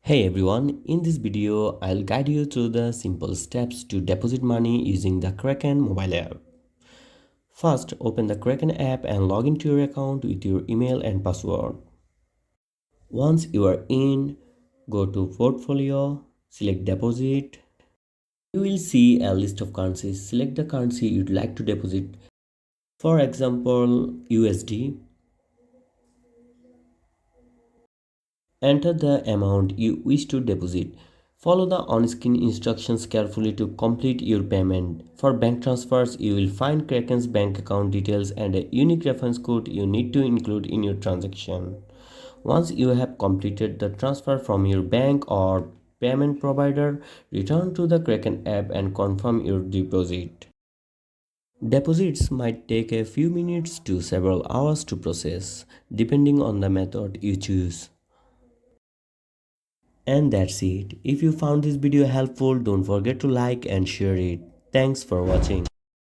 Hey everyone, in this video I'll guide you through the simple steps to deposit money using the Kraken mobile app. First, open the Kraken app and log into your account with your email and password. Once you are in, go to Portfolio, select Deposit. You will see a list of currencies. Select the currency you'd like to deposit. For example, USD. Enter the amount you wish to deposit. Follow the on-screen instructions carefully to complete your payment. For bank transfers, you will find Kraken's bank account details and a unique reference code you need to include in your transaction. Once you have completed the transfer from your bank or payment provider, return to the Kraken app and confirm your deposit. Deposits might take a few minutes to several hours to process, depending on the method you choose. And that's it. If you found this video helpful, don't forget to like and share it. Thanks for watching.